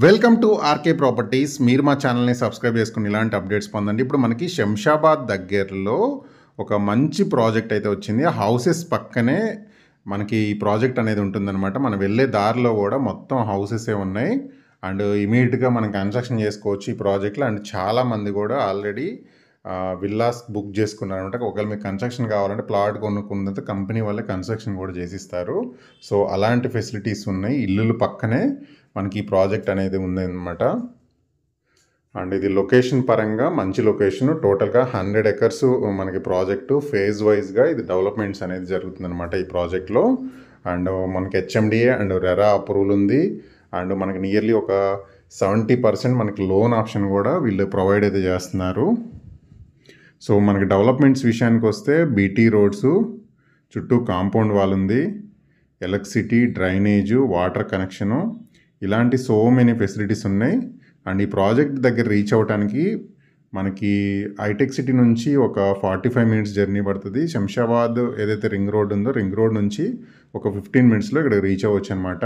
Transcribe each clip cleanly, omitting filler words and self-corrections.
Welcome to RK properties. మీరు మా ఛానల్ని సబ్స్క్రైబ్ చేసుకుని ఇలాంటి అప్డేట్స్ పొందండి. ఇప్పుడు మనకి శంషాబాద్ దగ్గరలో ఒక మంచి ప్రాజెక్ట్ అయితే వచ్చింది. హౌసెస్ పక్కనే మనకి ఈ ప్రాజెక్ట్ అనేది ఉంటుందన్నమాట. మనం వెళ్ళే దారిలో కూడా మొత్తం హౌసెసే ఉన్నాయి. అండ్ ఇమీడియట్గా మనం కన్స్ట్రక్షన్ చేసుకోవచ్చు ఈ ప్రాజెక్ట్లో. అండ్ చాలామంది కూడా ఆల్రెడీ విల్లాస్ బుక్ చేసుకున్నారు అనమాట. ఒకవేళ మీకు కన్స్ట్రక్షన్ కావాలంటే ప్లాట్ కొనుక్కున్న కంపెనీ వాళ్ళే కన్స్ట్రక్షన్ కూడా చేసిస్తారు. సో అలాంటి ఫెసిలిటీస్ ఉన్నాయి. ఇల్లులు పక్కనే మనకి ఈ ప్రాజెక్ట్ అనేది ఉంది అనమాట. అండ్ ఇది లొకేషన్ పరంగా మంచి లొకేషన్. టోటల్గా 100 acres మనకి ప్రాజెక్టు ఫేజ్ వైజ్గా ఇది డెవలప్మెంట్స్ అనేది జరుగుతుందన్నమాట ఈ ప్రాజెక్ట్లో. అండ్ మనకి హెచ్ఎండిఏ అండ్ రెరా అప్రూవల్ ఉంది. అండ్ మనకి నియర్లీ ఒక 70% మనకి లోన్ ఆప్షన్ కూడా వీళ్ళు ప్రొవైడ్ అయితే చేస్తున్నారు. సో మనకి డెవలప్మెంట్స్ విషయానికి వస్తే బీటీ రోడ్స్, చుట్టూ కాంపౌండ్ వాల్ ఉంది, ఎలక్ట్రిసిటీ, డ్రైనేజు, వాటర్ కనెక్షను, ఇలాంటి సో మెనీ ఫెసిలిటీస్ ఉన్నాయి. అండ్ ఈ ప్రాజెక్ట్ దగ్గర రీచ్ అవ్వడానికి మనకి హైటెక్ సిటీ నుంచి ఒక 45 minutes జర్నీ పడుతుంది. శంషాబాద్ ఏదైతే రింగ్ రోడ్ ఉందో రింగ్ రోడ్ నుంచి ఒక 15 minutesలో ఇక్కడ రీచ్ అవ్వచ్చు అనమాట.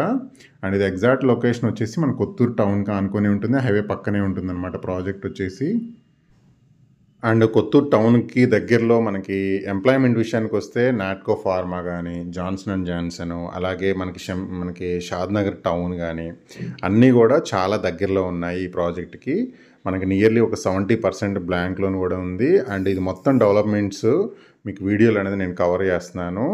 అండ్ ఇది ఎగ్జాక్ట్ లొకేషన్ వచ్చేసి మన కొత్తూరు టౌన్కి ఆనుకొని ఉంటుంది, హైవే పక్కనే ఉంటుంది అనమాట ప్రాజెక్ట్ వచ్చేసి. అండ్ కొత్తూరు టౌన్కి దగ్గరలో మనకి ఎంప్లాయ్మెంట్ విషయానికి వస్తే నాట్కో ఫార్మా కానీ, జాన్సన్ అండ్ జాన్సన్, అలాగే మనకి షాద్నగర్ టౌన్ కానీ అన్నీ కూడా చాలా దగ్గరలో ఉన్నాయి ఈ ప్రాజెక్ట్కి. మనకి నియర్లీ ఒక 70% బ్లాంక్ లోన్ కూడా ఉంది. అండ్ ఇది మొత్తం డెవలప్మెంట్స్ మీకు వీడియోలు అనేది నేను కవర్ చేస్తున్నాను.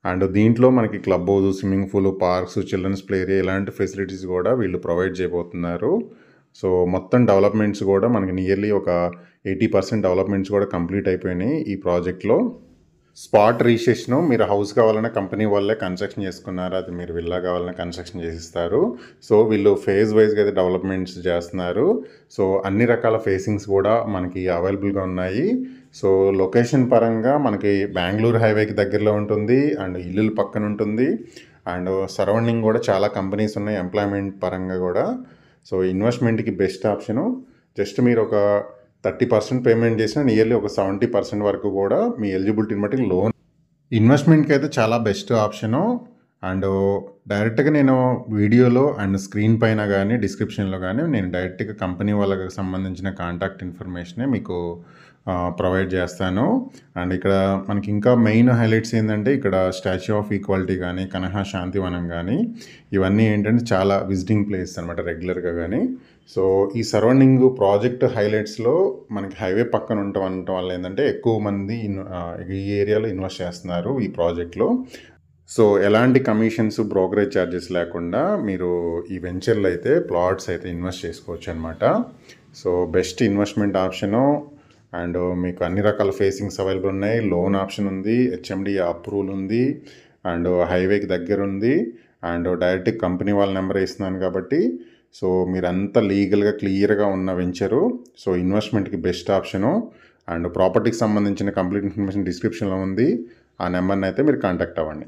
అండ్ దీంట్లో మనకి club house, swimming pool, parks, children's play area ఇలాంటి ఫెసిలిటీస్ కూడా వీళ్ళు ప్రొవైడ్ చేయబోతున్నారు. సో మొత్తం డెవలప్మెంట్స్ కూడా మనకి నియర్లీ ఒక 80% డెవలప్మెంట్స్ కూడా కంప్లీట్ అయిపోయినాయి ఈ ప్రాజెక్ట్లో. స్పాట్ రిజిస్ట్రేషన్ మీరు హౌస్ కావాలన్నా కంపెనీ వాళ్ళే కన్స్ట్రక్షన్ చేసుకున్నారు, అది మీరు విల్లా కావాలన్నా కన్స్ట్రక్షన్ చేసిస్తారు. సో వీళ్ళు ఫేజ్ వైజ్గా అయితే డెవలప్మెంట్స్ చేస్తున్నారు. సో అన్ని రకాల ఫేసింగ్స్ కూడా మనకి అవైలబుల్గా ఉన్నాయి. సో లొకేషన్ పరంగా మనకి బెంగళూరు హైవేకి దగ్గరలో ఉంటుంది, అండ్ ఇల్లుల పక్కన ఉంటుంది, అండ్ సరౌండింగ్ కూడా చాలా కంపెనీస్ ఉన్నాయి ఎంప్లాయ్మెంట్ పరంగా కూడా. సో ఇన్వెస్ట్మెంట్కి బెస్ట్ ఆప్షను. జస్ట్ మీరు ఒక 30% పేమెంట్ చేసిన నియర్లీ ఒక 70% వరకు కూడా మీ ఎలిజిబిలిటీని బట్టి లోన్. ఇన్వెస్ట్మెంట్కి అయితే చాలా బెస్ట్ ఆప్షను. అండ్ డైరెక్ట్గా నేను వీడియోలో అండ్ స్క్రీన్ పైన కానీ డిస్క్రిప్షన్లో కానీ నేను డైరెక్ట్గా కంపెనీ వాళ్ళకి సంబంధించిన కాంటాక్ట్ ఇన్ఫర్మేషనే మీకు ప్రొవైడ్ చేస్తాను. అండ్ ఇక్కడ మనకి ఇంకా మెయిన్ హైలైట్స్ ఏంటంటే ఇక్కడ స్టాచ్యూ ఆఫ్ ఈక్వాలిటీ కానీ, కనహా శాంతివనం కానీ ఇవన్నీ ఏంటంటే చాలా విజిటింగ్ ప్లేస్ అనమాట రెగ్యులర్గా కానీ. సో ఈ సరౌండింగ్ ప్రాజెక్ట్ హైలైట్స్లో మనకి హైవే పక్కన ఉండటం వల్ల ఏంటంటే ఎక్కువ మంది ఈ ఏరియాలో ఇన్వెస్ట్ చేస్తున్నారు ఈ ప్రాజెక్ట్లో. సో ఎలాంటి కమిషన్స్, బ్రోకరేజ్ ఛార్జెస్ లేకుండా మీరు ఈ వెంచర్లో అయితే ప్లాట్స్ అయితే ఇన్వెస్ట్ చేసుకోవచ్చు అనమాట. So best investment option. And మీకు అన్ని రకాల ఫేసింగ్స్ అవైలబుల్ ఉన్నాయి, లోన్ ఆప్షన్ ఉంది, హెచ్ఎండి అప్రూవల్ ఉంది, అండ్ హైవేకి దగ్గర ఉంది, అండ్ డైరెక్ట్ కంపెనీ వాళ్ళ నెంబర్ ఇస్తున్నాను కాబట్టి సో మీరంతా లీగల్గా క్లియర్గా ఉన్న వెంచరు. సో ఇన్వెస్ట్మెంట్కి బెస్ట్ ఆప్షను. అండ్ ప్రాపర్టీకి సంబంధించిన కంప్లీట్ ఇన్ఫర్మేషన్ డిస్క్రిప్షన్లో ఉంది, ఆ నెంబర్ని అయితే మీరు కాంటాక్ట్ అవ్వండి.